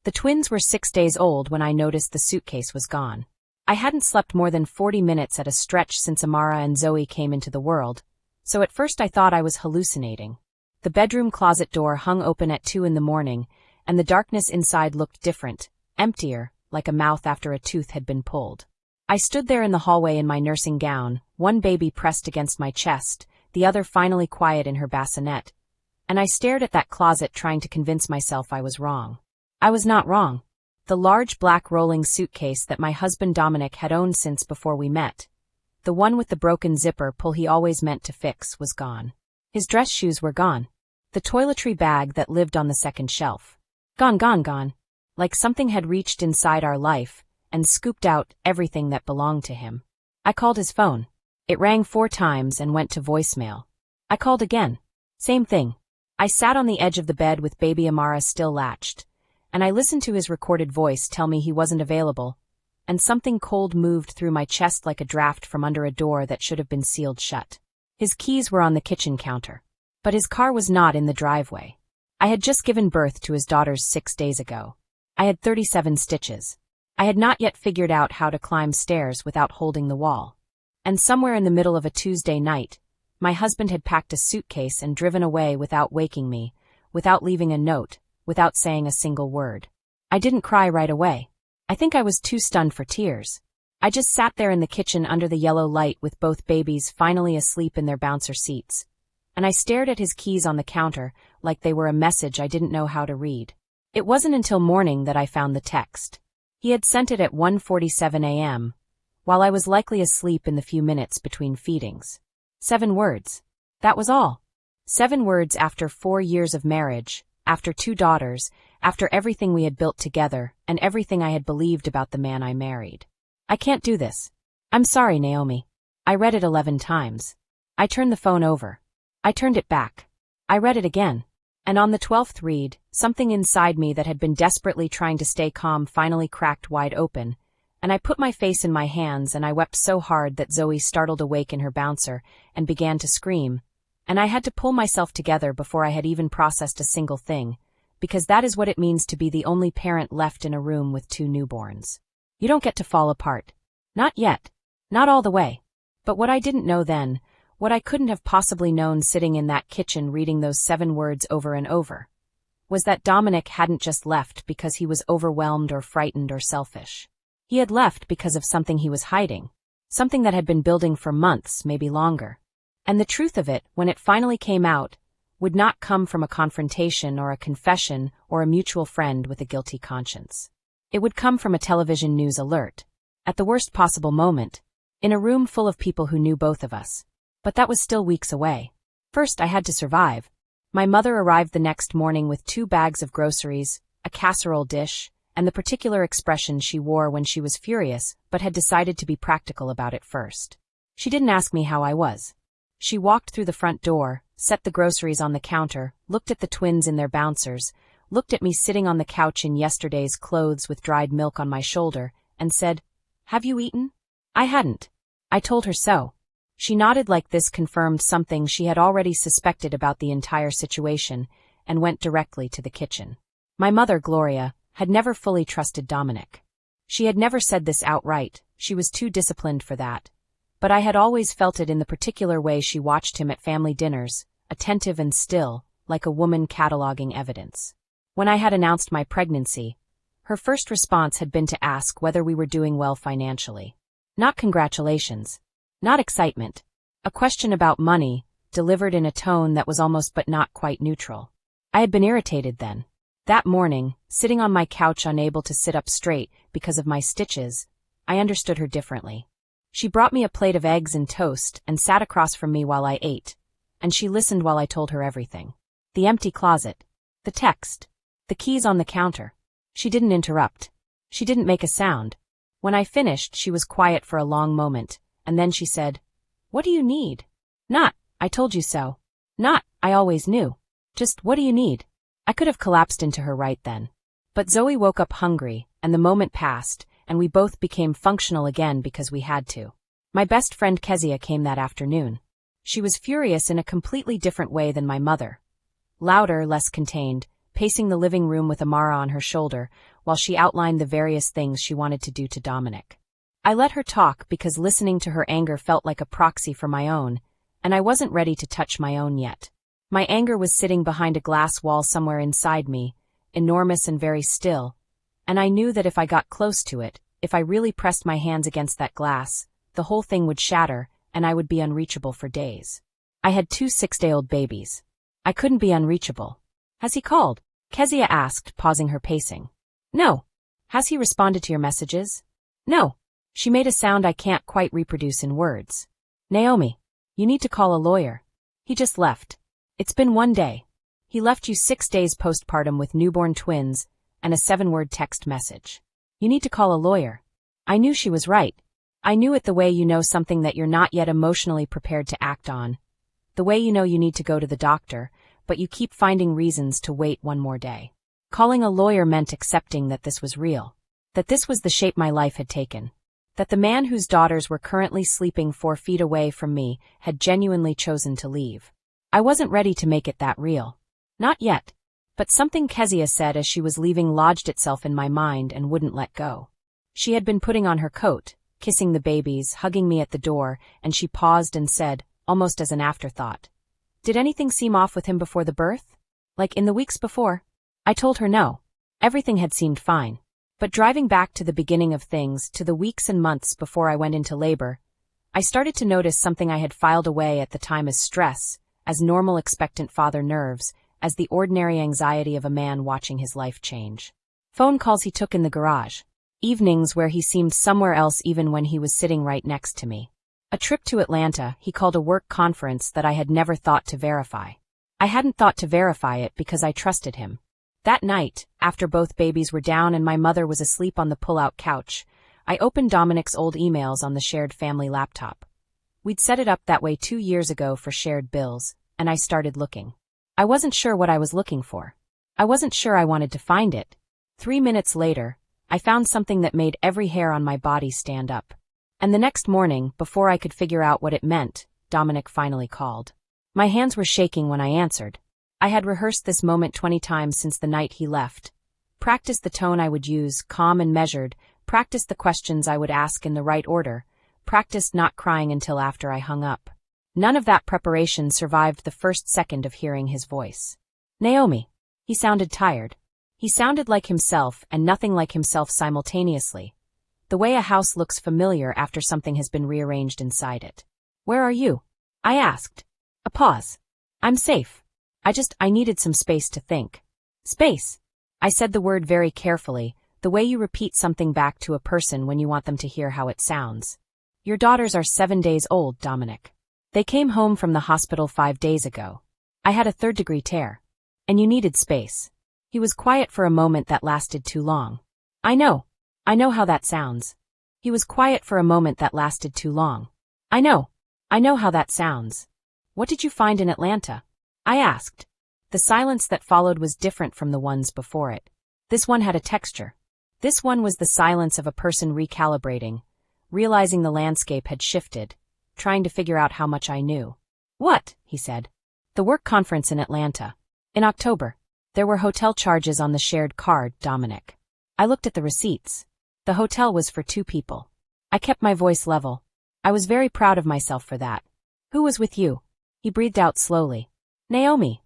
The twins were 6 days old when I noticed the suitcase was gone. I hadn't slept more than 40 minutes at a stretch since Amara and Zoe came into the world, so at first I thought I was hallucinating. The bedroom closet door hung open at 2 in the morning, and the darkness inside looked different, emptier, like a mouth after a tooth had been pulled. I stood there in the hallway in my nursing gown, one baby pressed against my chest, the other finally quiet in her bassinet, and I stared at that closet trying to convince myself I was wrong. I was not wrong. The large black rolling suitcase that my husband Dominic had owned since before we met, the one with the broken zipper pull he always meant to fix, was gone. His dress shoes were gone. The toiletry bag that lived on the second shelf. Gone, gone, gone. Like something had reached inside our life and scooped out everything that belonged to him. I called his phone. It rang 4 times and went to voicemail. I called again. Same thing. I sat on the edge of the bed with baby Amara still latched, and I listened to his recorded voice tell me he wasn't available, and something cold moved through my chest like a draft from under a door that should have been sealed shut. His keys were on the kitchen counter, but his car was not in the driveway. I had just given birth to his daughters 6 days ago. I had 37 stitches. I had not yet figured out how to climb stairs without holding the wall. And somewhere in the middle of a Tuesday night, my husband had packed a suitcase and driven away without waking me, without leaving a note, without saying a single word. I didn't cry right away. I think I was too stunned for tears. I just sat there in the kitchen under the yellow light with both babies finally asleep in their bouncer seats, and I stared at his keys on the counter like they were a message I didn't know how to read. It wasn't until morning that I found the text. He had sent it at 1:47 a.m., while I was likely asleep in the few minutes between feedings. 7 words. That was all. 7 words after 4 years of marriage, after 2 daughters, after everything we had built together, and everything I had believed about the man I married. I can't do this. I'm sorry, Naomi. I read it 11 times. I turned the phone over. I turned it back. I read it again. And on the 12th read, something inside me that had been desperately trying to stay calm finally cracked wide open, and I put my face in my hands and I wept so hard that Zoe startled awake in her bouncer and began to scream, and I had to pull myself together before I had even processed a single thing, because that is what it means to be the only parent left in a room with 2 newborns. You don't get to fall apart. Not yet. Not all the way. But what I didn't know then, what I couldn't have possibly known sitting in that kitchen reading those 7 words over and over, was that Dominic hadn't just left because he was overwhelmed or frightened or selfish. He had left because of something he was hiding, something that had been building for months, maybe longer. And the truth of it, when it finally came out, would not come from a confrontation or a confession or a mutual friend with a guilty conscience. It would come from a television news alert, at the worst possible moment, in a room full of people who knew both of us. But that was still weeks away. First, I had to survive. My mother arrived the next morning with 2 bags of groceries, a casserole dish, and the particular expression she wore when she was furious but had decided to be practical about it first. She didn't ask me how I was. She walked through the front door, set the groceries on the counter, looked at the twins in their bouncers, looked at me sitting on the couch in yesterday's clothes with dried milk on my shoulder, and said, "Have you eaten?" I hadn't. I told her so. She nodded like this confirmed something she had already suspected about the entire situation, and went directly to the kitchen. My mother, Gloria, had never fully trusted Dominic. She had never said this outright, she was too disciplined for that. But I had always felt it in the particular way she watched him at family dinners, attentive and still, like a woman cataloging evidence. When I had announced my pregnancy, her first response had been to ask whether we were doing well financially. Not congratulations. Not excitement. A question about money, delivered in a tone that was almost but not quite neutral. I had been irritated then. That morning, sitting on my couch unable to sit up straight because of my stitches, I understood her differently. She brought me a plate of eggs and toast and sat across from me while I ate, and she listened while I told her everything. The empty closet. The text. The keys on the counter. She didn't interrupt. She didn't make a sound. When I finished, she was quiet for a long moment, and then she said, "What do you need?" Not, "I told you so." Not, "I always knew." Just, "What do you need?" I could have collapsed into her right then. But Zoe woke up hungry, and the moment passed, and we both became functional again because we had to. My best friend Kezia came that afternoon. She was furious in a completely different way than my mother. Louder, less contained, pacing the living room with Amara on her shoulder, while she outlined the various things she wanted to do to Dominic. I let her talk because listening to her anger felt like a proxy for my own, and I wasn't ready to touch my own yet. My anger was sitting behind a glass wall somewhere inside me, enormous and very still, and I knew that if I got close to it, if I really pressed my hands against that glass, the whole thing would shatter, and I would be unreachable for days. I had 2 six-day-old babies. I couldn't be unreachable. Has he called? Kezia asked, pausing her pacing. No. Has he responded to your messages? No. She made a sound I can't quite reproduce in words. Naomi, you need to call a lawyer. He just left. It's been 1 day. He left you 6 days postpartum with newborn twins and a 7-word text message. You need to call a lawyer. I knew she was right. I knew it the way you know something that you're not yet emotionally prepared to act on. The way you know you need to go to the doctor, but you keep finding reasons to wait 1 more day. Calling a lawyer meant accepting that this was real. That this was the shape my life had taken. That the man whose daughters were currently sleeping 4 feet away from me had genuinely chosen to leave. I wasn't ready to make it that real. Not yet. But something Kezia said as she was leaving lodged itself in my mind and wouldn't let go. She had been putting on her coat, kissing the babies, hugging me at the door, and she paused and said, almost as an afterthought, "Did anything seem off with him before the birth? Like in the weeks before?" I told her no. Everything had seemed fine. But driving back to the beginning of things, to the weeks and months before I went into labor, I started to notice something I had filed away at the time as stress, as normal expectant father nerves, as the ordinary anxiety of a man watching his life change. Phone calls he took in the garage. Evenings where he seemed somewhere else even when he was sitting right next to me. A trip to Atlanta he called a work conference that I had never thought to verify. I hadn't thought to verify it because I trusted him. That night, after both babies were down and my mother was asleep on the pull-out couch, I opened Dominic's old emails on the shared family laptop. We'd set it up that way 2 years ago for shared bills, and I started looking. I wasn't sure what I was looking for. I wasn't sure I wanted to find it. 3 minutes later, I found something that made every hair on my body stand up. And the next morning, before I could figure out what it meant, Dominic finally called. My hands were shaking when I answered. I had rehearsed this moment 20 times since the night he left. Practiced the tone I would use, calm and measured, practiced the questions I would ask in the right order, practiced not crying until after I hung up. None of that preparation survived the first second of hearing his voice. Naomi. He sounded tired. He sounded like himself and nothing like himself simultaneously. The way a house looks familiar after something has been rearranged inside it. Where are you? I asked. A pause. I'm safe. I needed some space to think. Space. I said the word very carefully, the way you repeat something back to a person when you want them to hear how it sounds. Your daughters are 7 days old, Dominic. They came home from the hospital 5 days ago. I had a 3rd-degree tear. And you needed space. He was quiet for a moment that lasted too long. I know how that sounds. He was quiet for a moment that lasted too long. I know how that sounds. What did you find in Atlanta? I asked. The silence that followed was different from the ones before it. This one had a texture. This one was the silence of a person recalibrating, realizing the landscape had shifted, trying to figure out how much I knew. What? He said. The work conference in Atlanta. In October. There were hotel charges on the shared card, Dominic. I looked at the receipts. The hotel was for 2 people. I kept my voice level. I was very proud of myself for that. Who was with you? He breathed out slowly. Naomi.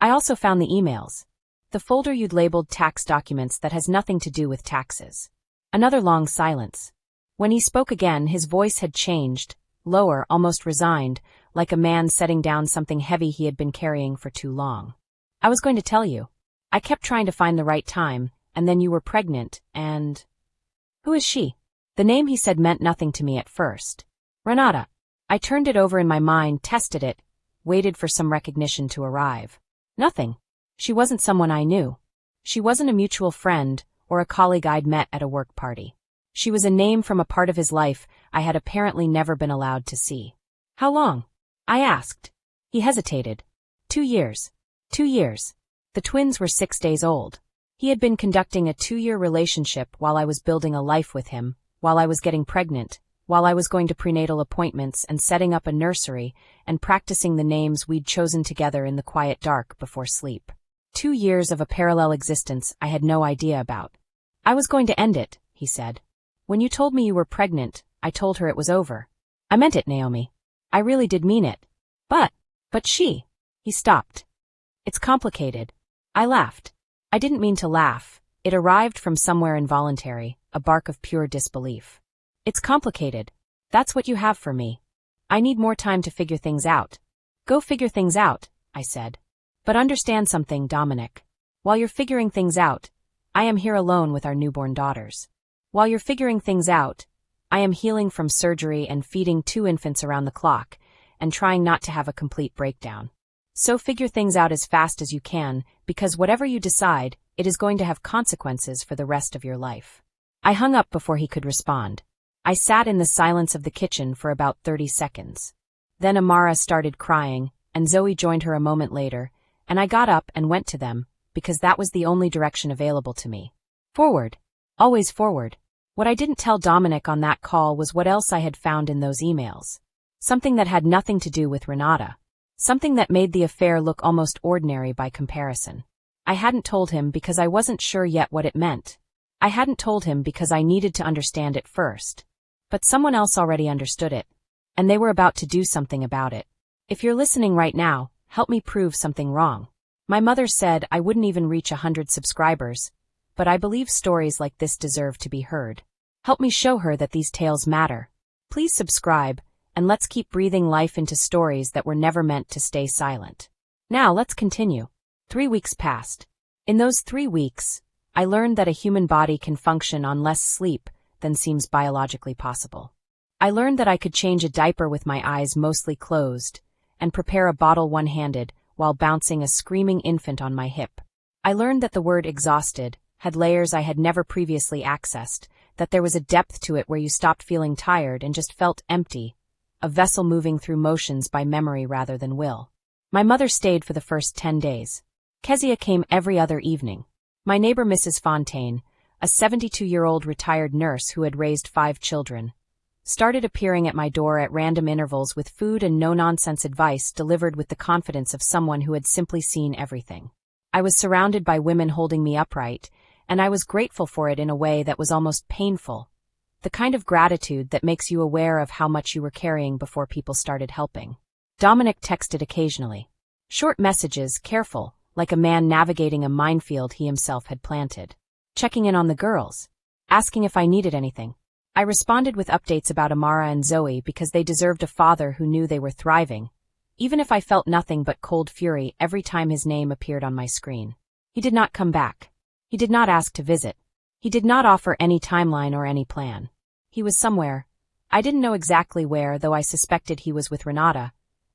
I also found the emails. The folder you'd labeled tax documents that has nothing to do with taxes. Another long silence. When he spoke again, his voice had changed, lower, almost resigned, like a man setting down something heavy he had been carrying for too long. I was going to tell you. I kept trying to find the right time, and then you were pregnant, and... Who is she? The name he said meant nothing to me at first. Renata. I turned it over in my mind, tested it, waited for some recognition to arrive. Nothing. She wasn't someone I knew. She wasn't a mutual friend or a colleague I'd met at a work party. She was a name from a part of his life I had apparently never been allowed to see. How long? I asked. He hesitated. 2 years. 2 years. The twins were 6 days old. He had been conducting a 2-year relationship while I was building a life with him, while I was getting pregnant, while I was going to prenatal appointments and setting up a nursery and practicing the names we'd chosen together in the quiet dark before sleep. 2 years of a parallel existence I had no idea about. I was going to end it, he said. When you told me you were pregnant, I told her it was over. I meant it, Naomi. I really did mean it. But she. He stopped. It's complicated. I laughed. I didn't mean to laugh. It arrived from somewhere involuntary, a bark of pure disbelief. It's complicated. That's what you have for me. I need more time to figure things out. Go figure things out, I said. But understand something, Dominic. While you're figuring things out, I am here alone with our newborn daughters. While you're figuring things out, I am healing from surgery and feeding 2 infants around the clock, and trying not to have a complete breakdown. So figure things out as fast as you can, because whatever you decide, it is going to have consequences for the rest of your life. I hung up before he could respond. I sat in the silence of the kitchen for about 30 seconds. Then Amara started crying, and Zoe joined her a moment later, and I got up and went to them, because that was the only direction available to me. Forward. Always forward. What I didn't tell Dominic on that call was what else I had found in those emails. Something that had nothing to do with Renata. Something that made the affair look almost ordinary by comparison. I hadn't told him because I wasn't sure yet what it meant. I hadn't told him because I needed to understand it first. But someone else already understood it. And they were about to do something about it. If you're listening right now, help me prove something wrong. My mother said I wouldn't even reach 100 subscribers, but I believe stories like this deserve to be heard. Help me show her that these tales matter. Please subscribe, and let's keep breathing life into stories that were never meant to stay silent. Now let's continue. 3 weeks passed. In those 3 weeks, I learned that a human body can function on less sleep than seems biologically possible. I learned that I could change a diaper with my eyes mostly closed, and prepare a bottle one-handed while bouncing a screaming infant on my hip. I learned that the word exhausted had layers I had never previously accessed, that there was a depth to it where you stopped feeling tired and just felt empty, a vessel moving through motions by memory rather than will. My mother stayed for the first 10 days. Kezia came every other evening. My neighbor Mrs. Fontaine, a 72-year-old retired nurse who had raised 5 children, started appearing at my door at random intervals with food and no-nonsense advice delivered with the confidence of someone who had simply seen everything. I was surrounded by women holding me upright, and I was grateful for it in a way that was almost painful, the kind of gratitude that makes you aware of how much you were carrying before people started helping. Dominic texted occasionally. Short messages, careful, like a man navigating a minefield he himself had planted. Checking in on the girls. Asking if I needed anything. I responded with updates about Amara and Zoe because they deserved a father who knew they were thriving, even if I felt nothing but cold fury every time his name appeared on my screen. He did not come back. He did not ask to visit. He did not offer any timeline or any plan. He was somewhere. I didn't know exactly where, though I suspected he was with Renata.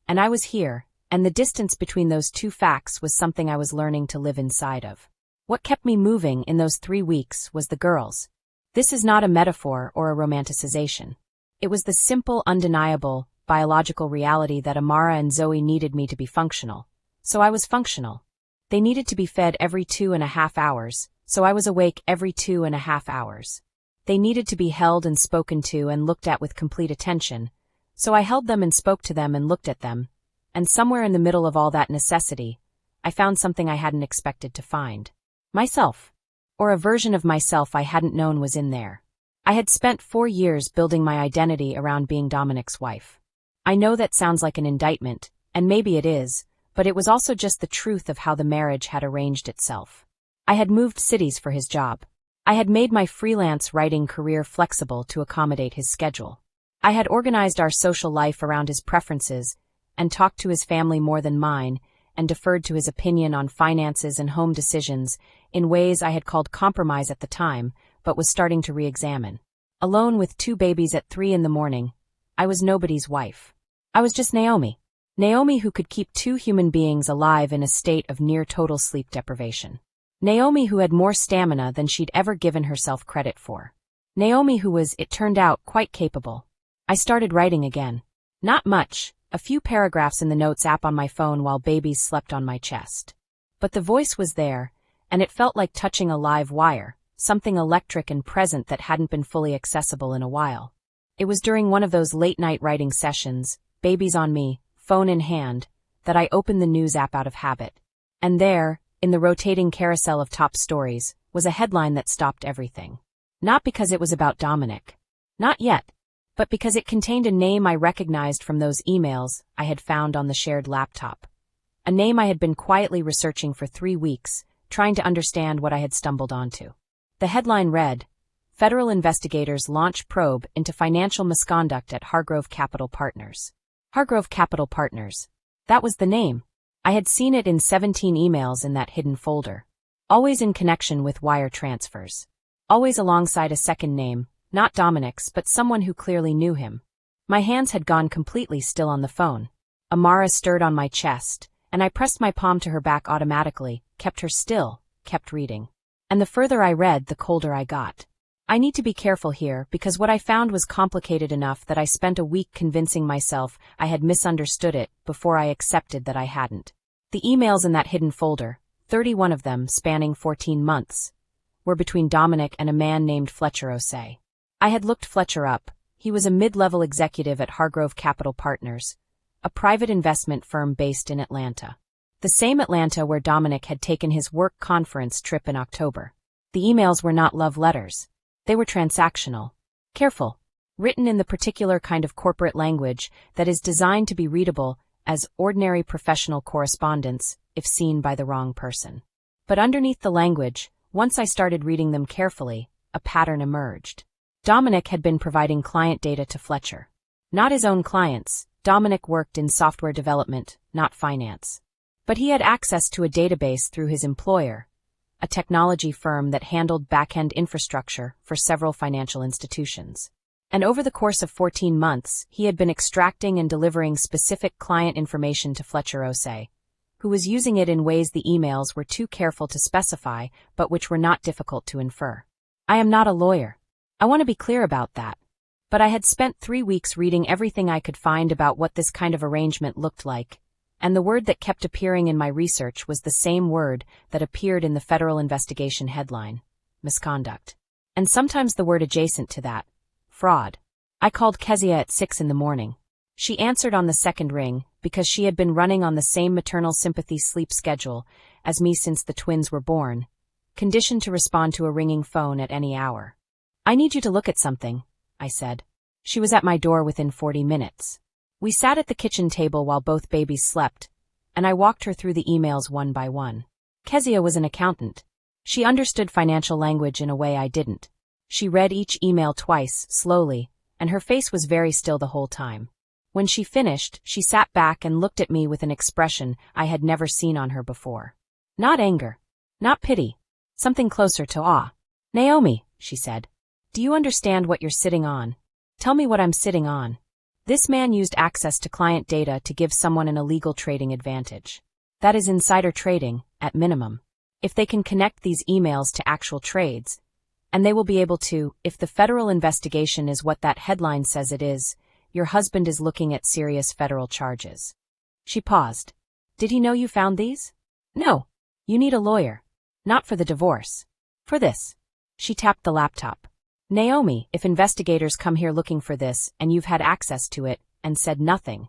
And I was here, and the distance between those two facts was something I was learning to live inside of. What kept me moving in those 3 weeks was the girls. This is not a metaphor or a romanticization. It was the simple, undeniable, biological reality that Amara and Zoe needed me to be functional. So I was functional. They needed to be fed every 2.5 hours, so I was awake every 2.5 hours. They needed to be held and spoken to and looked at with complete attention, so I held them and spoke to them and looked at them, and somewhere in the middle of all that necessity, I found something I hadn't expected to find. Myself. Or a version of myself I hadn't known was in there. I had spent 4 years building my identity around being Dominic's wife. I know that sounds like an indictment, and maybe it is, but it was also just the truth of how the marriage had arranged itself. I had moved cities for his job. I had made my freelance writing career flexible to accommodate his schedule. I had organized our social life around his preferences and talked to his family more than mine and deferred to his opinion on finances and home decisions in ways I had called compromise at the time, but was starting to re-examine. Alone with 2 babies at 3 a.m, I was nobody's wife. I was just Naomi. Naomi who could keep 2 human beings alive in a state of near-total sleep deprivation. Naomi who had more stamina than she'd ever given herself credit for. Naomi who was, it turned out, quite capable. I started writing again. Not much, a few paragraphs in the notes app on my phone while babies slept on my chest. But the voice was there, and it felt like touching a live wire, something electric and present that hadn't been fully accessible in a while. It was during one of those late-night writing sessions, babies on me, phone in hand, that I opened the news app out of habit. And there, in the rotating carousel of top stories, was a headline that stopped everything. Not because it was about Dominic. Not yet. But because it contained a name I recognized from those emails I had found on the shared laptop. A name I had been quietly researching for 3 weeks, trying to understand what I had stumbled onto. The headline read, Federal investigators launch probe into financial misconduct at Hargrove Capital Partners. Hargrove Capital Partners. That was the name. I had seen it in 17 emails in that hidden folder. Always in connection with wire transfers. Always alongside a second name, not Dominic's but someone who clearly knew him. My hands had gone completely still on the phone. Amara stirred on my chest, and I pressed my palm to her back automatically, kept her still, kept reading. And the further I read, the colder I got. I need to be careful here because what I found was complicated enough that I spent a week convincing myself I had misunderstood it before I accepted that I hadn't. The emails in that hidden folder, 31 of them spanning 14 months, were between Dominic and a man named Fletcher Osei. I had looked Fletcher up. He was a mid-level executive at Hargrove Capital Partners, a private investment firm based in Atlanta. The same Atlanta where Dominic had taken his work conference trip in October. The emails were not love letters. They were transactional. Careful. Written in the particular kind of corporate language that is designed to be readable as ordinary professional correspondence if seen by the wrong person. But underneath the language, once I started reading them carefully, a pattern emerged. Dominic had been providing client data to Fletcher. Not his own clients. Dominic worked in software development, not finance. But he had access to a database through his employer, a technology firm that handled back-end infrastructure for several financial institutions. And over the course of 14 months, he had been extracting and delivering specific client information to Fletcher Osei, who was using it in ways the emails were too careful to specify, but which were not difficult to infer. I am not a lawyer. I want to be clear about that. But I had spent 3 weeks reading everything I could find about what this kind of arrangement looked like, and the word that kept appearing in my research was the same word that appeared in the federal investigation headline, misconduct. And sometimes the word adjacent to that, fraud. I called Kezia at 6 in the morning. She answered on the second ring because she had been running on the same maternal sympathy sleep schedule as me since the twins were born, conditioned to respond to a ringing phone at any hour. I need you to look at something, I said. She was at my door within 40 minutes. We sat at the kitchen table while both babies slept, and I walked her through the emails one by one. Kezia was an accountant. She understood financial language in a way I didn't. She read each email twice, slowly, and her face was very still the whole time. When she finished, she sat back and looked at me with an expression I had never seen on her before. Not anger. Not pity. Something closer to awe. Naomi, she said. Do you understand what you're sitting on? Tell me what I'm sitting on. This man used access to client data to give someone an illegal trading advantage. That is insider trading, at minimum. If they can connect these emails to actual trades, and they will be able to, if the federal investigation is what that headline says it is, your husband is looking at serious federal charges. She paused. Did he know you found these? No. You need a lawyer. Not for the divorce. For this. She tapped the laptop. Naomi, if investigators come here looking for this and you've had access to it and said nothing.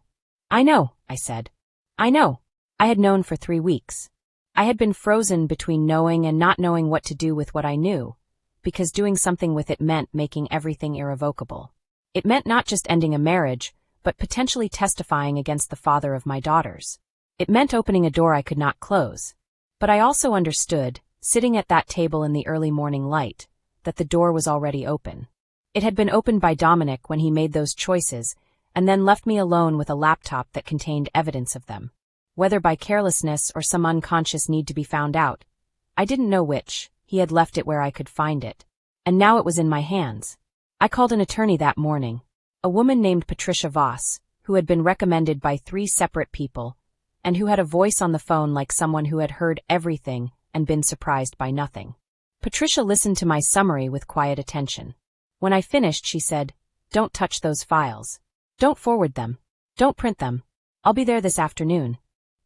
I know, I said. I know. I had known for 3 weeks. I had been frozen between knowing and not knowing what to do with what I knew, because doing something with it meant making everything irrevocable. It meant not just ending a marriage, but potentially testifying against the father of my daughters. It meant opening a door I could not close. But I also understood, sitting at that table in the early morning light, that the door was already open. It had been opened by Dominic when he made those choices, and then left me alone with a laptop that contained evidence of them. Whether by carelessness or some unconscious need to be found out, I didn't know which, he had left it where I could find it. And now it was in my hands. I called an attorney that morning, a woman named Patricia Voss, who had been recommended by 3 separate people, and who had a voice on the phone like someone who had heard everything and been surprised by nothing. Patricia listened to my summary with quiet attention. When I finished, she said, Don't touch those files. Don't forward them. Don't print them. I'll be there this afternoon.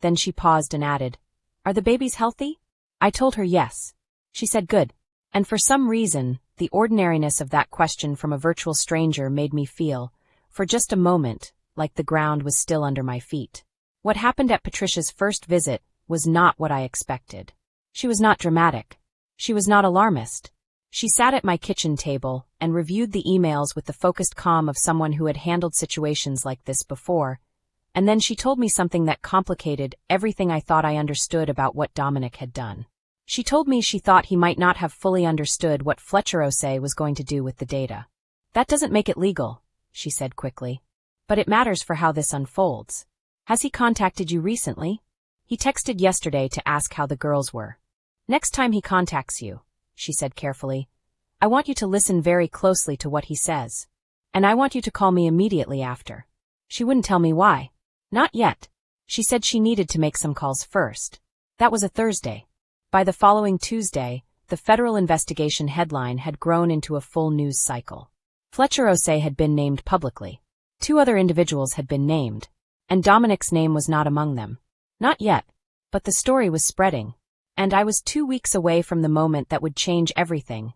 Then she paused and added, Are the babies healthy? I told her yes. She said good. And for some reason, the ordinariness of that question from a virtual stranger made me feel, for just a moment, like the ground was still under my feet. What happened at Patricia's first visit was not what I expected. She was not dramatic. She was not alarmist. She sat at my kitchen table and reviewed the emails with the focused calm of someone who had handled situations like this before, and then she told me something that complicated everything I thought I understood about what Dominic had done. She told me she thought he might not have fully understood what Fletcher Osei was going to do with the data. That doesn't make it legal, she said quickly. But it matters for how this unfolds. Has he contacted you recently? He texted yesterday to ask how the girls were. Next time he contacts you, she said carefully, I want you to listen very closely to what he says. And I want you to call me immediately after. She wouldn't tell me why. Not yet. She said she needed to make some calls first. That was a Thursday. By the following Tuesday, the federal investigation headline had grown into a full news cycle. Fletcher Osei had been named publicly. 2 other individuals had been named, and Dominic's name was not among them. Not yet, but the story was spreading, and I was 2 weeks away from the moment that would change everything.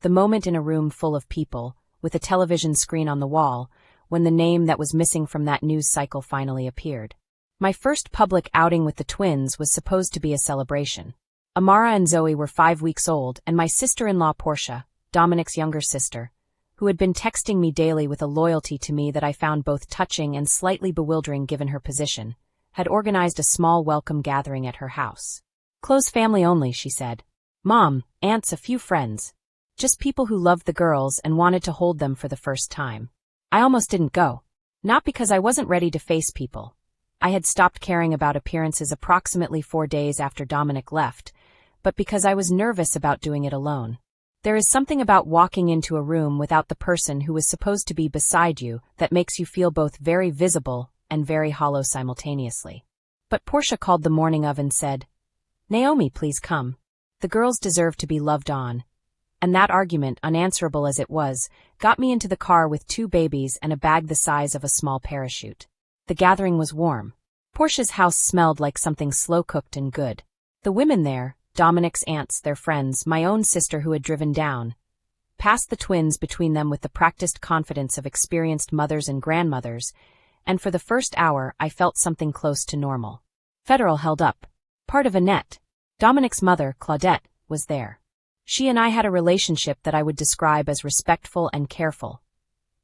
The moment in a room full of people, with a television screen on the wall, when the name that was missing from that news cycle finally appeared. My first public outing with the twins was supposed to be a celebration. Amara and Zoe were 5 weeks old, and my sister-in-law Portia, Dominic's younger sister, who had been texting me daily with a loyalty to me that I found both touching and slightly bewildering given her position, had organized a small welcome gathering at her house. Close family only, she said. Mom, aunts, a few friends. Just people who loved the girls and wanted to hold them for the first time. I almost didn't go. Not because I wasn't ready to face people. I had stopped caring about appearances approximately 4 days after Dominic left, but because I was nervous about doing it alone. There is something about walking into a room without the person who is supposed to be beside you that makes you feel both very visible and very hollow simultaneously. But Portia called the morning of and said, Naomi, please come. The girls deserve to be loved on. And that argument, unanswerable as it was, got me into the car with 2 babies and a bag the size of a small parachute. The gathering was warm. Portia's house smelled like something slow-cooked and good. The women there, Dominic's aunts, their friends, my own sister who had driven down, passed the twins between them with the practiced confidence of experienced mothers and grandmothers, and for the first hour I felt something close to normal. Federal held up. Part of Annette, Dominic's mother, Claudette, was there. She and I had a relationship that I would describe as respectful and careful.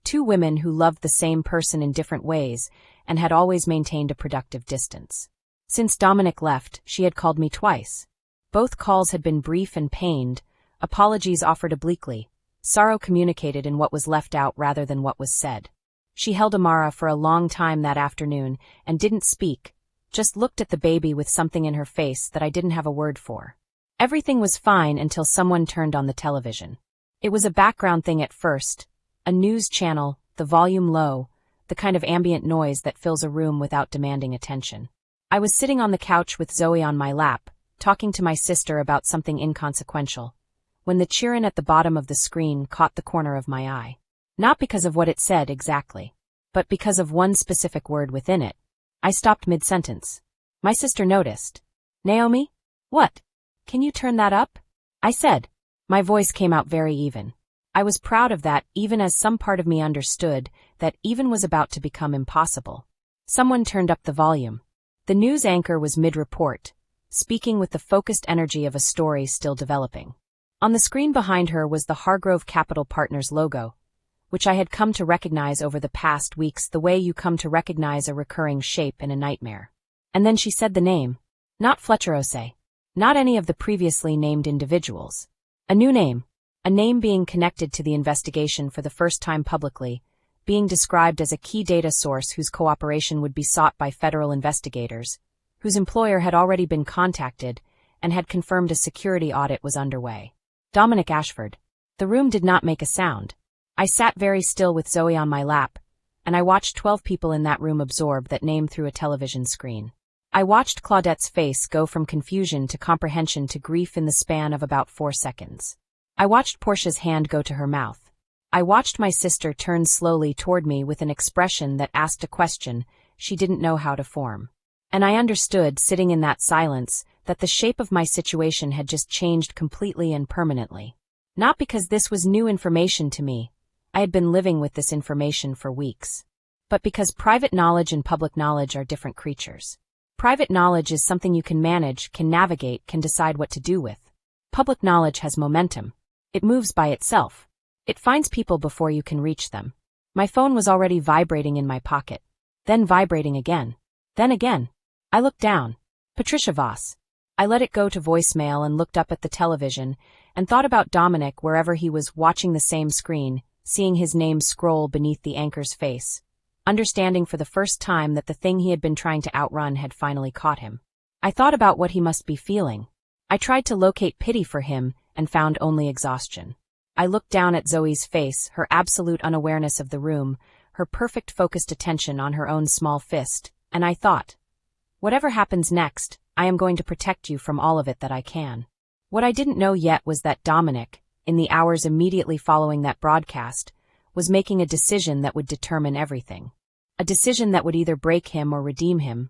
2 women who loved the same person in different ways and had always maintained a productive distance. Since Dominic left, she had called me twice. Both calls had been brief and pained, apologies offered obliquely, sorrow communicated in what was left out rather than what was said. She held Amara for a long time that afternoon and didn't speak, just looked at the baby with something in her face that I didn't have a word for. Everything was fine until someone turned on the television. It was a background thing at first, a news channel, the volume low, the kind of ambient noise that fills a room without demanding attention. I was sitting on the couch with Zoe on my lap, talking to my sister about something inconsequential, when the cheerin at the bottom of the screen caught the corner of my eye. Not because of what it said exactly, but because of one specific word within it. I stopped mid-sentence. My sister noticed. Naomi? What? Can you turn that up? I said. My voice came out very even. I was proud of that, even as some part of me understood that even was about to become impossible. Someone turned up the volume. The news anchor was mid-report, speaking with the focused energy of a story still developing. On the screen behind her was the Hargrove Capital Partners logo, which I had come to recognize over the past weeks the way you come to recognize a recurring shape in a nightmare. And then she said the name. Not Fletcher Osei. Not any of the previously named individuals. A new name. A name being connected to the investigation for the first time publicly, being described as a key data source whose cooperation would be sought by federal investigators, whose employer had already been contacted and had confirmed a security audit was underway. Dominic Ashford. The room did not make a sound. I sat very still with Zoe on my lap, and I watched 12 people in that room absorb that name through a television screen. I watched Claudette's face go from confusion to comprehension to grief in the span of about 4 seconds. I watched Portia's hand go to her mouth. I watched my sister turn slowly toward me with an expression that asked a question she didn't know how to form. And I understood, sitting in that silence, that the shape of my situation had just changed completely and permanently. Not because this was new information to me. I had been living with this information for weeks. But because private knowledge and public knowledge are different creatures. Private knowledge is something you can manage, can navigate, can decide what to do with. Public knowledge has momentum. It moves by itself. It finds people before you can reach them. My phone was already vibrating in my pocket. Then vibrating again. Then again. I looked down. Patricia Voss. I let it go to voicemail and looked up at the television and thought about Dominic wherever he was, watching the same screen, seeing his name scroll beneath the anchor's face, understanding for the first time that the thing he had been trying to outrun had finally caught him. I thought about what he must be feeling. I tried to locate pity for him and found only exhaustion. I looked down at Zoe's face, her absolute unawareness of the room, her perfect focused attention on her own small fist, and I thought, whatever happens next, I am going to protect you from all of it that I can. What I didn't know yet was that Dominic, in the hours immediately following that broadcast, was making a decision that would determine everything. A decision that would either break him or redeem him,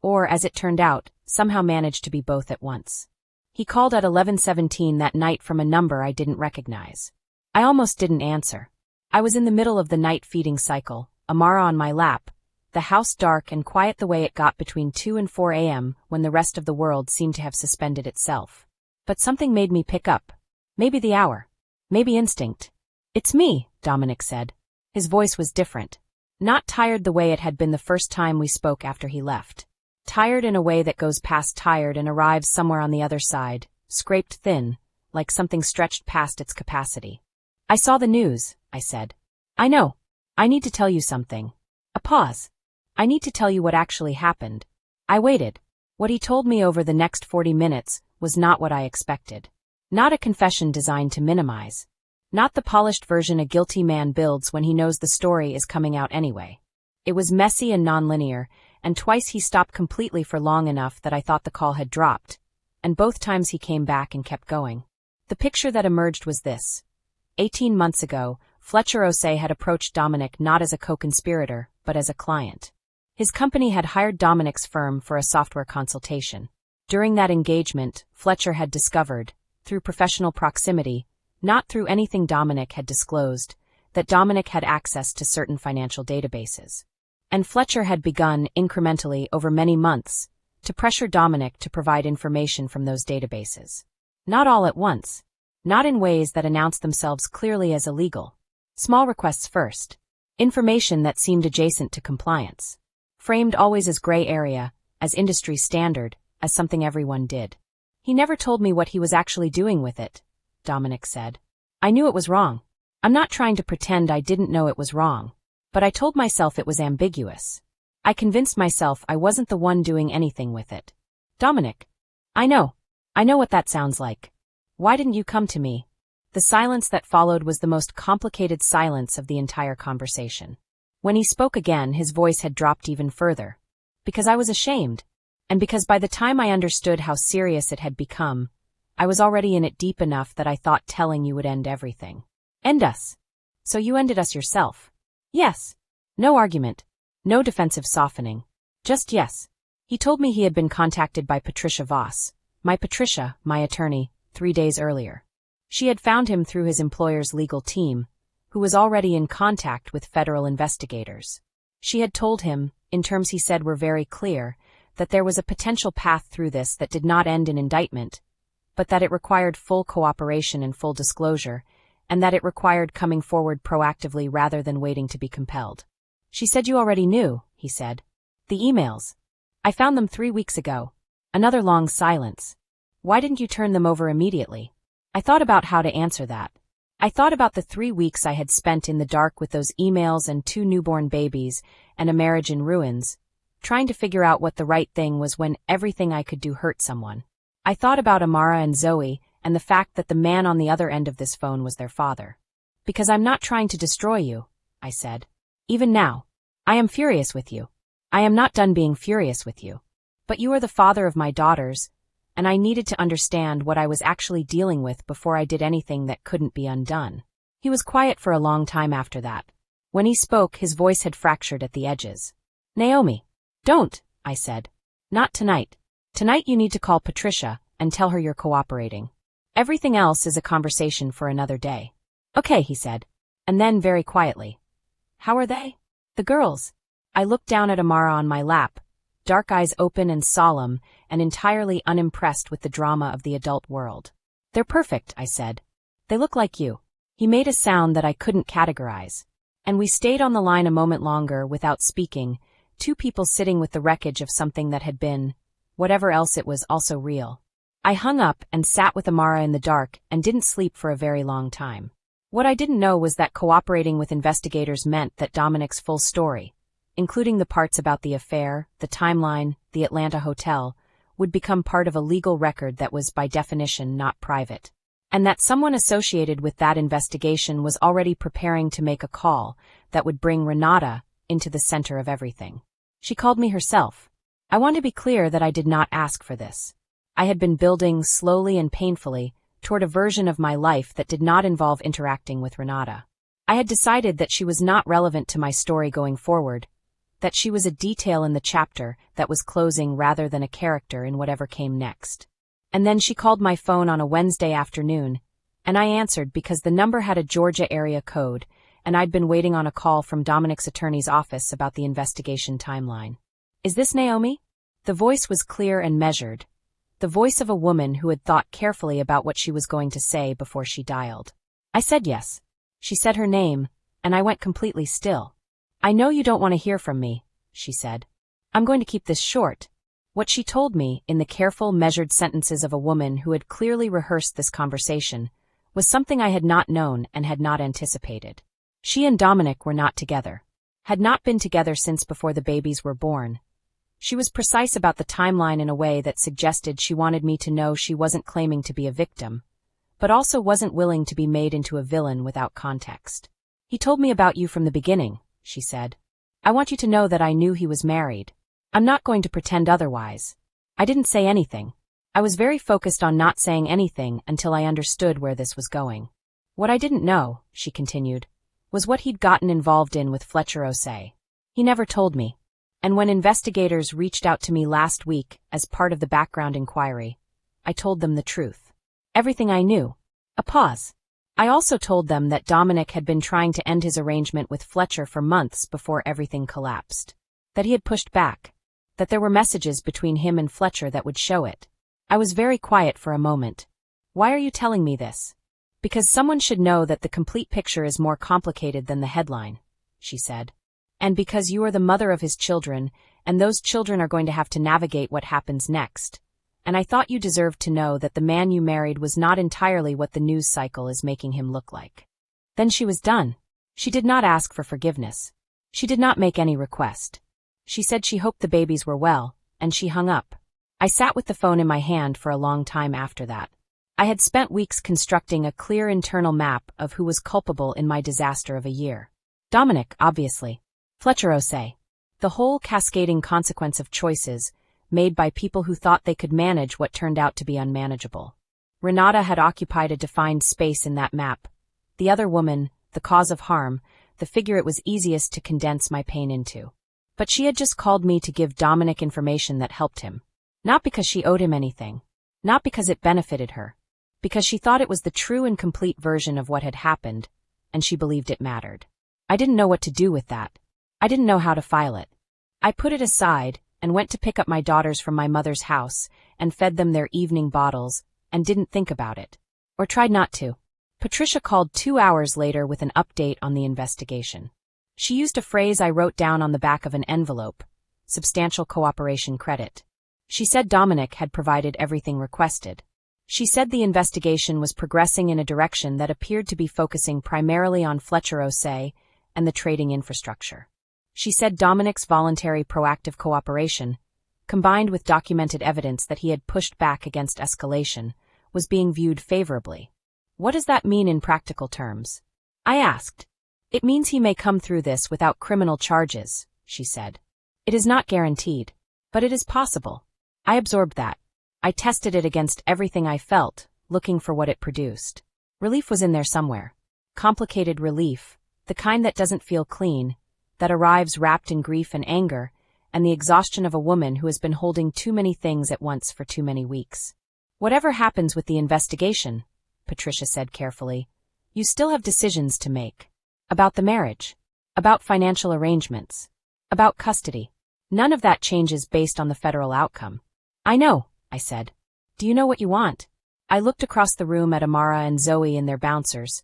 or, as it turned out, somehow manage to be both at once. He called at 11:17 that night from a number I didn't recognize. I almost didn't answer. I was in the middle of the night feeding cycle, Amara on my lap, the house dark and quiet the way it got between 2 and 4 a.m. when the rest of the world seemed to have suspended itself. But something made me pick up. Maybe the hour. Maybe instinct. "It's me," Dominic said. His voice was different. Not tired the way it had been the first time we spoke after he left. Tired in a way that goes past tired and arrives somewhere on the other side, scraped thin, like something stretched past its capacity. "I saw the news," I said. "I know. I need to tell you something." A pause. "I need to tell you what actually happened." I waited. What he told me over the next 40 minutes was not what I expected. Not a confession designed to minimize. Not the polished version a guilty man builds when he knows the story is coming out anyway. It was messy and nonlinear, and twice he stopped completely for long enough that I thought the call had dropped, and both times he came back and kept going. The picture that emerged was this. 18 months ago, Fletcher Osei had approached Dominic not as a co-conspirator, but as a client. His company had hired Dominic's firm for a software consultation. During that engagement, Fletcher had discovered, through professional proximity, not through anything Dominic had disclosed, that Dominic had access to certain financial databases. And Fletcher had begun, incrementally over many months, to pressure Dominic to provide information from those databases. Not all at once. Not in ways that announced themselves clearly as illegal. Small requests first. Information that seemed adjacent to compliance. Framed always as gray area, as industry standard, as something everyone did. "He never told me what he was actually doing with it," Dominic said. "I knew it was wrong. I'm not trying to pretend I didn't know it was wrong. But I told myself it was ambiguous. I convinced myself I wasn't the one doing anything with it." "Dominic. I know what that sounds like. Why didn't you come to me?" The silence that followed was the most complicated silence of the entire conversation. When he spoke again, his voice had dropped even further. "Because I was ashamed. And because by the time I understood how serious it had become, I was already in it deep enough that I thought telling you would end everything." "End us? So you ended us yourself?" "Yes." No argument. No defensive softening. Just yes. He told me he had been contacted by Patricia Voss, my Patricia, my attorney, 3 days earlier. She had found him through his employer's legal team, who was already in contact with federal investigators. She had told him, in terms he said were very clear, that there was a potential path through this that did not end in indictment, but that it required full cooperation and full disclosure, and that it required coming forward proactively rather than waiting to be compelled. "She said you already knew," he said. "The emails. I found them 3 weeks ago." Another long silence. "Why didn't you turn them over immediately?" I thought about how to answer that. I thought about the 3 weeks I had spent in the dark with those emails and 2 newborn babies and a marriage in ruins, trying to figure out what the right thing was when everything I could do hurt someone. I thought about Amara and Zoe and the fact that the man on the other end of this phone was their father. "Because I'm not trying to destroy you," I said. "Even now. I am furious with you. I am not done being furious with you. But you are the father of my daughters, and I needed to understand what I was actually dealing with before I did anything that couldn't be undone." He was quiet for a long time after that. When he spoke, his voice had fractured at the edges. "Naomi. Don't," I said. "Not tonight. Tonight you need to call Patricia and tell her you're cooperating. Everything else is a conversation for another day." "Okay," he said. And then very quietly. "How are they?" "The girls." I looked down at Amara on my lap, dark eyes open and solemn, and entirely unimpressed with the drama of the adult world. "They're perfect," I said. "They look like you." He made a sound that I couldn't categorize. And we stayed on the line a moment longer without speaking, two people sitting with the wreckage of something that had been, whatever else it was, also real. I hung up and sat with Amara in the dark and didn't sleep for a very long time. What I didn't know was that cooperating with investigators meant that Dominic's full story, including the parts about the affair, the timeline, the Atlanta hotel, would become part of a legal record that was by definition not private. And that someone associated with that investigation was already preparing to make a call that would bring Renata into the center of everything. She called me herself. I want to be clear that I did not ask for this. I had been building, slowly and painfully, toward a version of my life that did not involve interacting with Renata. I had decided that she was not relevant to my story going forward, that she was a detail in the chapter that was closing rather than a character in whatever came next. And then she called my phone on a Wednesday afternoon, and I answered because the number had a Georgia area code, and I'd been waiting on a call from Dominic's attorney's office about the investigation timeline. "Is this Naomi?" The voice was clear and measured, the voice of a woman who had thought carefully about what she was going to say before she dialed. I said yes. She said her name, and I went completely still. "I know you don't want to hear from me," she said. "I'm going to keep this short." What she told me, in the careful, measured sentences of a woman who had clearly rehearsed this conversation, was something I had not known and had not anticipated. She and Dominic were not together. Had not been together since before the babies were born. She was precise about the timeline in a way that suggested she wanted me to know she wasn't claiming to be a victim, but also wasn't willing to be made into a villain without context. "He told me about you from the beginning," she said. "I want you to know that I knew he was married. I'm not going to pretend otherwise. I didn't say anything. I was very focused on not saying anything until I understood where this was going. What I didn't know," she continued, "was what he'd gotten involved in with Fletcher Osei. He never told me. And when investigators reached out to me last week as part of the background inquiry, I told them the truth. Everything I knew." A pause. "I also told them that Dominic had been trying to end his arrangement with Fletcher for months before everything collapsed. That he had pushed back. That there were messages between him and Fletcher that would show it." I was very quiet for a moment. "Why are you telling me this?" "Because someone should know that the complete picture is more complicated than the headline," she said. "And because you are the mother of his children, and those children are going to have to navigate what happens next. And I thought you deserved to know that the man you married was not entirely what the news cycle is making him look like." Then she was done. She did not ask for forgiveness. She did not make any request. She said she hoped the babies were well, and she hung up. I sat with the phone in my hand for a long time after that. I had spent weeks constructing a clear internal map of who was culpable in my disaster of a year. Dominic, obviously. Fletcher Osei. The whole cascading consequence of choices made by people who thought they could manage what turned out to be unmanageable. Renata had occupied a defined space in that map. The other woman, the cause of harm, the figure it was easiest to condense my pain into. But she had just called me to give Dominic information that helped him. Not because she owed him anything. Not because it benefited her. Because she thought it was the true and complete version of what had happened, and she believed it mattered. I didn't know what to do with that. I didn't know how to file it. I put it aside and went to pick up my daughters from my mother's house and fed them their evening bottles and didn't think about it. Or tried not to. Patricia called 2 hours later with an update on the investigation. She used a phrase I wrote down on the back of an envelope: substantial cooperation credit. She said Dominic had provided everything requested. She said the investigation was progressing in a direction that appeared to be focusing primarily on Fletcher Osei and the trading infrastructure. She said Dominic's voluntary proactive cooperation, combined with documented evidence that he had pushed back against escalation, was being viewed favorably. "What does that mean in practical terms?" I asked. "It means he may come through this without criminal charges," she said. "It is not guaranteed, but it is possible." I absorbed that. I tested it against everything I felt, looking for what it produced. Relief was in there somewhere. Complicated relief, the kind that doesn't feel clean, that arrives wrapped in grief and anger, and the exhaustion of a woman who has been holding too many things at once for too many weeks. "Whatever happens with the investigation," Patricia said carefully, "you still have decisions to make. About the marriage. About financial arrangements. About custody. None of that changes based on the federal outcome. I know, I said. Do you know what you want? I looked across the room at Amara and Zoe and their bouncers.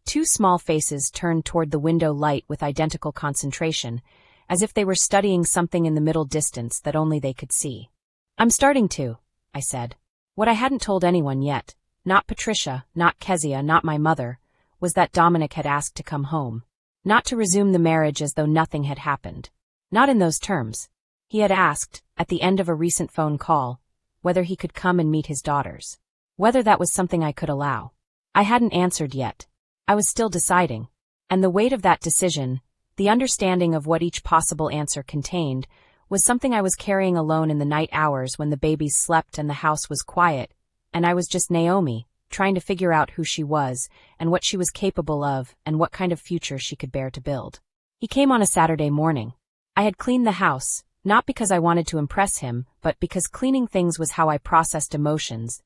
Two small faces turned toward the window light with identical concentration, as if they were studying something in the middle distance that only they could see. I'm starting to, I said. What I hadn't told anyone yet, not Patricia, not Kezia, not my mother, was that Dominic had asked to come home. Not to resume the marriage as though nothing had happened. Not in those terms. He had asked, at the end of a recent phone call, whether he could come and meet his daughters. Whether that was something I could allow. I hadn't answered yet. I was still deciding. And the weight of that decision, the understanding of what each possible answer contained, was something I was carrying alone in the night hours when the babies slept and the house was quiet, and I was just Naomi, trying to figure out who she was, and what she was capable of, and what kind of future she could bear to build. He came on a Saturday morning. I had cleaned the house, not because I wanted to impress him, but because cleaning things was how I processed emotions,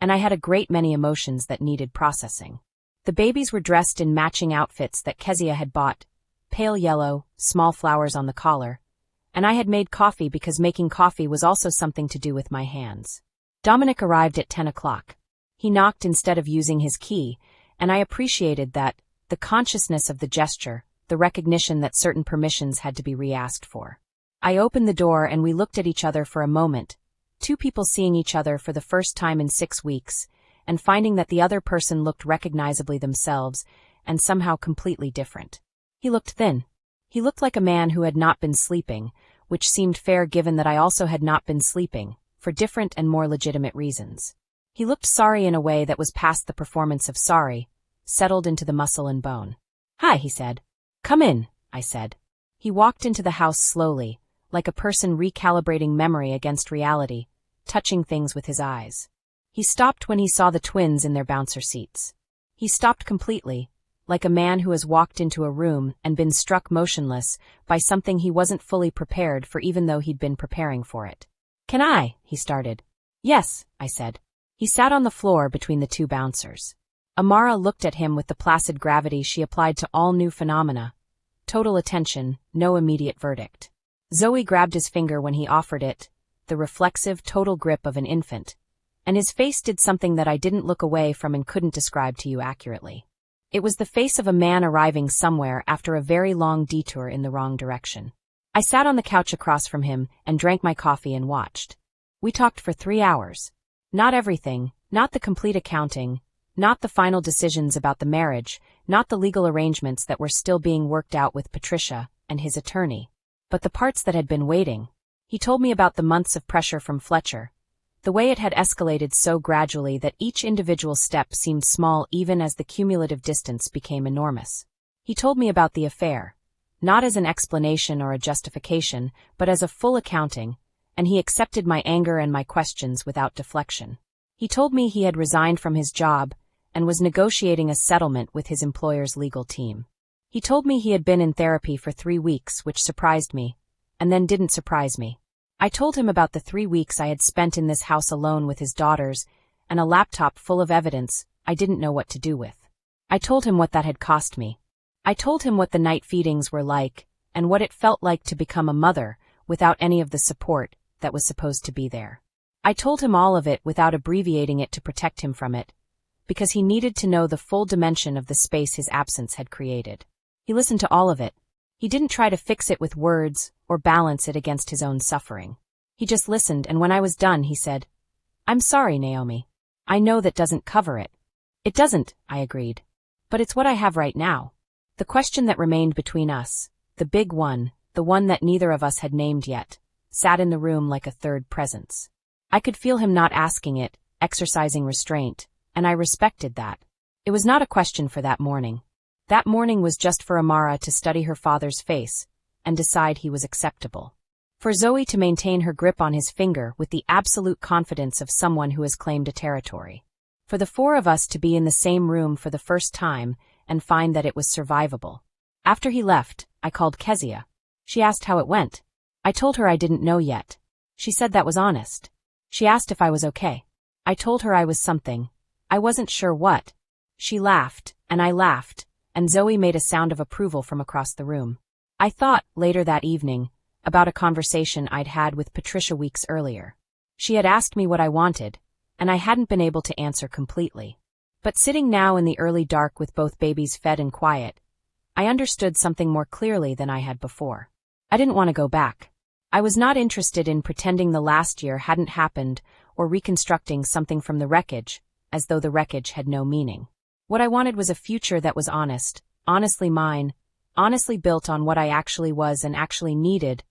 and I had a great many emotions that needed processing. The babies were dressed in matching outfits that Kezia had bought, pale yellow, small flowers on the collar, and I had made coffee because making coffee was also something to do with my hands. Dominic arrived at 10 o'clock. He knocked instead of using his key, and I appreciated that, the consciousness of the gesture, the recognition that certain permissions had to be re-asked for. I opened the door and we looked at each other for a moment, two people seeing each other for the first time in 6 weeks, and finding that the other person looked recognizably themselves, and somehow completely different. He looked thin. He looked like a man who had not been sleeping, which seemed fair given that I also had not been sleeping, for different and more legitimate reasons. He looked sorry in a way that was past the performance of sorry, settled into the muscle and bone. Hi, he said. Come in, I said. He walked into the house slowly, like a person recalibrating memory against reality, touching things with his eyes. He stopped when he saw the twins in their bouncer seats. He stopped completely, like a man who has walked into a room and been struck motionless by something he wasn't fully prepared for even though he'd been preparing for it. Can I? He started. Yes, I said. He sat on the floor between the two bouncers. Amara looked at him with the placid gravity she applied to all new phenomena. Total attention, no immediate verdict. Zoe grabbed his finger when he offered it, the reflexive, total grip of an infant, and his face did something that I didn't look away from and couldn't describe to you accurately. It was the face of a man arriving somewhere after a very long detour in the wrong direction. I sat on the couch across from him and drank my coffee and watched. We talked for 3 hours. Not everything, not the complete accounting, not the final decisions about the marriage, not the legal arrangements that were still being worked out with Patricia and his attorney, but the parts that had been waiting. He told me about the months of pressure from Fletcher, the way it had escalated so gradually that each individual step seemed small even as the cumulative distance became enormous. He told me about the affair, not as an explanation or a justification, but as a full accounting, and he accepted my anger and my questions without deflection. He told me he had resigned from his job and was negotiating a settlement with his employer's legal team. He told me he had been in therapy for 3 weeks, which surprised me, and then didn't surprise me. I told him about the 3 weeks I had spent in this house alone with his daughters and a laptop full of evidence I didn't know what to do with. I told him what that had cost me. I told him what the night feedings were like and what it felt like to become a mother without any of the support that was supposed to be there. I told him all of it without abbreviating it to protect him from it, because he needed to know the full dimension of the space his absence had created. He listened to all of it. He didn't try to fix it with words or balance it against his own suffering. He just listened, and when I was done, he said, "I'm sorry, Naomi. I know that doesn't cover it." "It doesn't," I agreed. "But it's what I have right now." The question that remained between us, the big one, the one that neither of us had named yet, sat in the room like a third presence. I could feel him not asking it, exercising restraint, and I respected that. It was not a question for that morning. That morning was just for Amara to study her father's face and decide he was acceptable. For Zoe to maintain her grip on his finger with the absolute confidence of someone who has claimed a territory. For the 4 of us to be in the same room for the first time and find that it was survivable. After he left, I called Kezia. She asked how it went. I told her I didn't know yet. She said that was honest. She asked if I was okay. I told her I was something. I wasn't sure what. She laughed, and I laughed, and Zoe made a sound of approval from across the room. I thought, later that evening, about a conversation I'd had with Patricia weeks earlier. She had asked me what I wanted, and I hadn't been able to answer completely. But sitting now in the early dark with both babies fed and quiet, I understood something more clearly than I had before. I didn't want to go back. I was not interested in pretending the last year hadn't happened or reconstructing something from the wreckage, as though the wreckage had no meaning. What I wanted was a future that was honest, honestly mine, honestly built on what I actually was and actually needed,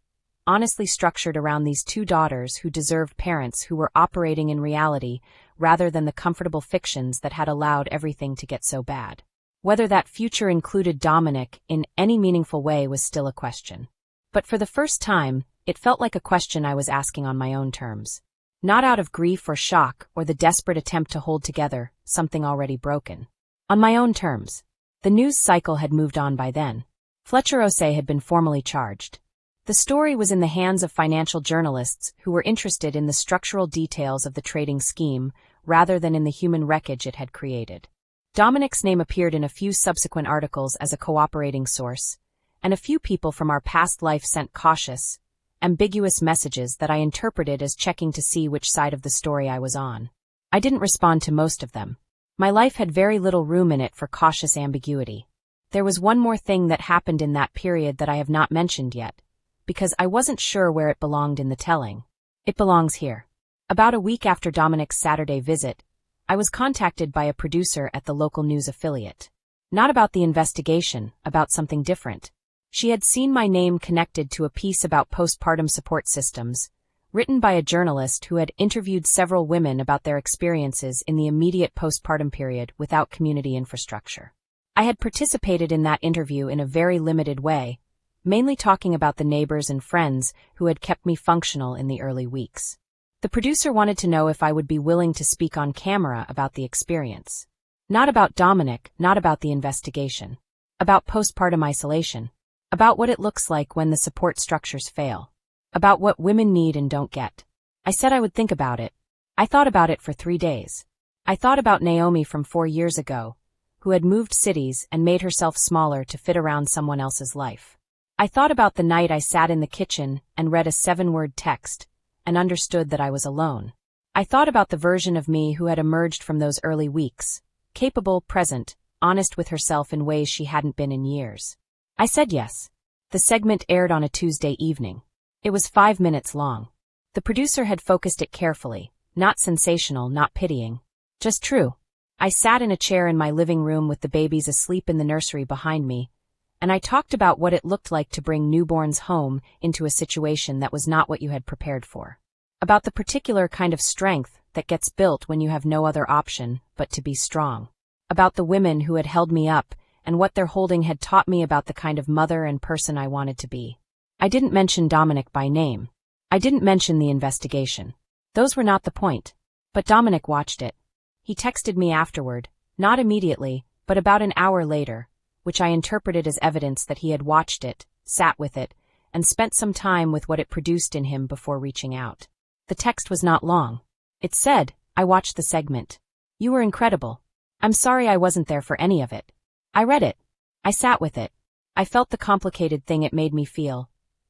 honestly structured around these two daughters who deserved parents who were operating in reality rather than the comfortable fictions that had allowed everything to get so bad. Whether that future included Dominic in any meaningful way was still a question. But for the first time, it felt like a question I was asking on my own terms. Not out of grief or shock or the desperate attempt to hold together something already broken. On my own terms. The news cycle had moved on by then. Fletcher Osei had been formally charged. The story was in the hands of financial journalists who were interested in the structural details of the trading scheme rather than in the human wreckage it had created. Dominic's name appeared in a few subsequent articles as a cooperating source, and a few people from our past life sent cautious, ambiguous messages that I interpreted as checking to see which side of the story I was on. I didn't respond to most of them. My life had very little room in it for cautious ambiguity. There was one more thing that happened in that period that I have not mentioned yet, because I wasn't sure where it belonged in the telling. It belongs here. About a week after Dominic's Saturday visit, I was contacted by a producer at the local news affiliate. Not about the investigation, about something different. She had seen my name connected to a piece about postpartum support systems, written by a journalist who had interviewed several women about their experiences in the immediate postpartum period without community infrastructure. I had participated in that interview in a very limited way, mainly talking about the neighbors and friends who had kept me functional in the early weeks. The producer wanted to know if I would be willing to speak on camera about the experience. Not about Dominic, not about the investigation. About postpartum isolation. About what it looks like when the support structures fail. About what women need and don't get. I said I would think about it. I thought about it for 3 days. I thought about Naomi from 4 years ago, who had moved cities and made herself smaller to fit around someone else's life. I thought about the night I sat in the kitchen and read a 7-word text, and understood that I was alone. I thought about the version of me who had emerged from those early weeks, capable, present, honest with herself in ways she hadn't been in years. I said yes. The segment aired on a Tuesday evening. It was 5 minutes long. The producer had focused it carefully, not sensational, not pitying. Just true. I sat in a chair in my living room with the babies asleep in the nursery behind me, and I talked about what it looked like to bring newborns home into a situation that was not what you had prepared for. About the particular kind of strength that gets built when you have no other option but to be strong. About the women who had held me up and what their holding had taught me about the kind of mother and person I wanted to be. I didn't mention Dominic by name. I didn't mention the investigation. Those were not the point. But Dominic watched it. He texted me afterward, not immediately, but about an hour later, which I interpreted as evidence that he had watched it, sat with it, and spent some time with what it produced in him before reaching out. The text was not long. It said, "I watched the segment. You were incredible. I'm sorry I wasn't there for any of it. I read it. I sat with it. I felt the complicated thing it made me feel.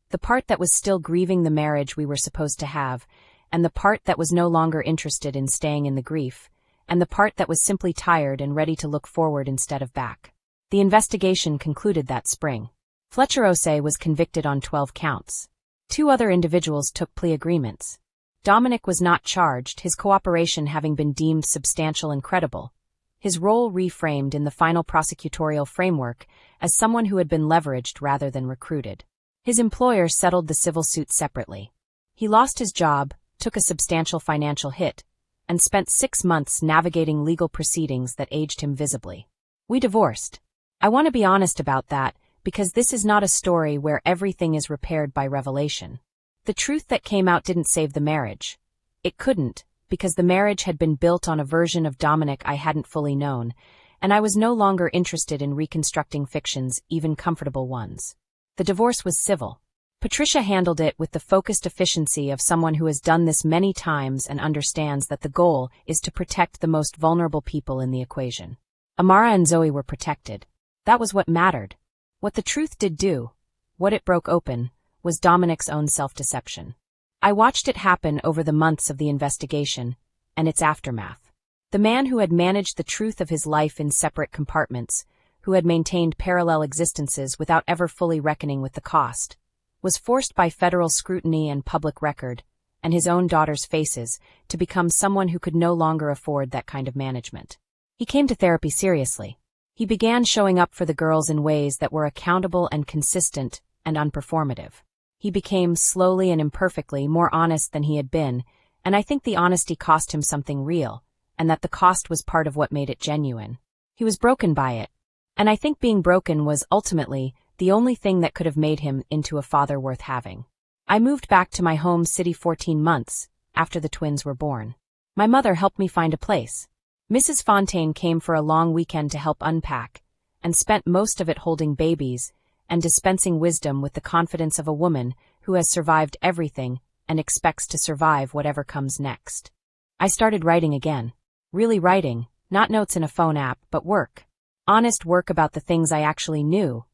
The part that was still grieving the marriage we were supposed to have, and the part that was no longer interested in staying in the grief, and the part that was simply tired and ready to look forward instead of back." The investigation concluded that spring. Fletcher Osei was convicted on 12 counts. 2 other individuals took plea agreements. Dominic was not charged, his cooperation having been deemed substantial and credible, his role reframed in the final prosecutorial framework as someone who had been leveraged rather than recruited. His employer settled the civil suit separately. He lost his job, took a substantial financial hit, and spent 6 months navigating legal proceedings that aged him visibly. We divorced. I want to be honest about that, because this is not a story where everything is repaired by revelation. The truth that came out didn't save the marriage. It couldn't, because the marriage had been built on a version of Dominic I hadn't fully known, and I was no longer interested in reconstructing fictions, even comfortable ones. The divorce was civil. Patricia handled it with the focused efficiency of someone who has done this many times and understands that the goal is to protect the most vulnerable people in the equation. Amara and Zoe were protected. That was what mattered. What the truth did do, what it broke open, was Dominic's own self-deception. I watched it happen over the months of the investigation and its aftermath. The man who had managed the truth of his life in separate compartments, who had maintained parallel existences without ever fully reckoning with the cost, was forced by federal scrutiny and public record, and his own daughter's faces, to become someone who could no longer afford that kind of management. He came to therapy seriously. He began showing up for the girls in ways that were accountable and consistent and unperformative. He became, slowly and imperfectly, more honest than he had been, and I think the honesty cost him something real, and that the cost was part of what made it genuine. He was broken by it, and I think being broken was, ultimately, the only thing that could have made him into a father worth having. I moved back to my home city 14 months after the twins were born. My mother helped me find a place. Mrs. Fontaine came for a long weekend to help unpack, and spent most of it holding babies and dispensing wisdom with the confidence of a woman who has survived everything and expects to survive whatever comes next. I started writing again. Really writing, not notes in a phone app, but work. Honest work about the things I actually knew,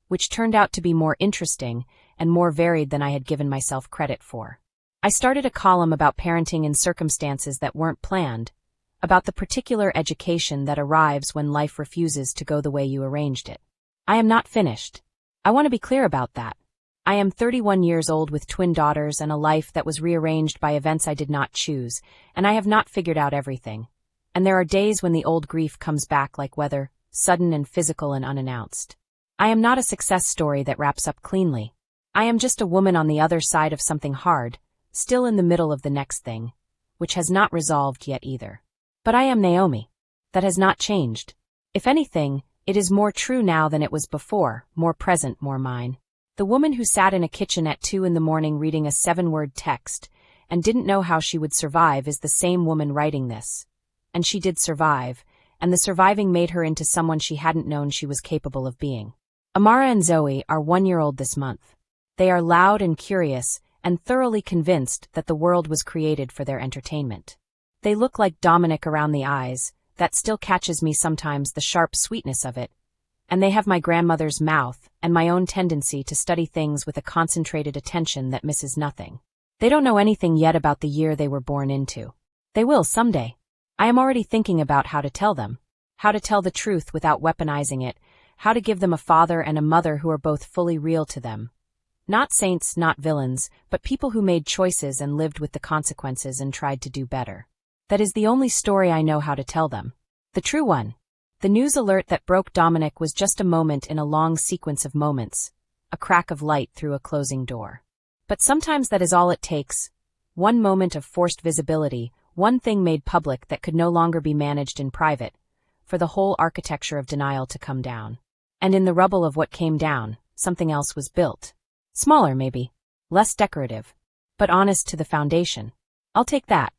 which turned out to be more interesting and more varied than I had given myself credit for. I started a column about parenting in circumstances that weren't planned, about the particular education that arrives when life refuses to go the way you arranged it. I am not finished. I want to be clear about that. I am 31 years old with twin daughters and a life that was rearranged by events I did not choose, and I have not figured out everything. And there are days when the old grief comes back like weather, sudden and physical and unannounced. I am not a success story that wraps up cleanly. I am just a woman on the other side of something hard, still in the middle of the next thing, which has not resolved yet either. But I am Naomi. That has not changed. If anything, it is more true now than it was before, more present, more mine. The woman who sat in a kitchen at 2 a.m. reading a 7-word text and didn't know how she would survive is the same woman writing this. And she did survive, and the surviving made her into someone she hadn't known she was capable of being. Amara and Zoe are 1-year-old this month. They are loud and curious and thoroughly convinced that the world was created for their entertainment. They look like Dominic around the eyes, that still catches me sometimes, the sharp sweetness of it, and they have my grandmother's mouth and my own tendency to study things with a concentrated attention that misses nothing. They don't know anything yet about the year they were born into. They will someday. I am already thinking about how to tell them, how to tell the truth without weaponizing it, how to give them a father and a mother who are both fully real to them. Not saints, not villains, but people who made choices and lived with the consequences and tried to do better. That is the only story I know how to tell them. The true one. The news alert that broke Dominic was just a moment in a long sequence of moments, a crack of light through a closing door. But sometimes that is all it takes. One moment of forced visibility, one thing made public that could no longer be managed in private, for the whole architecture of denial to come down. And in the rubble of what came down, something else was built. Smaller maybe, less decorative, but honest to the foundation. I'll take that.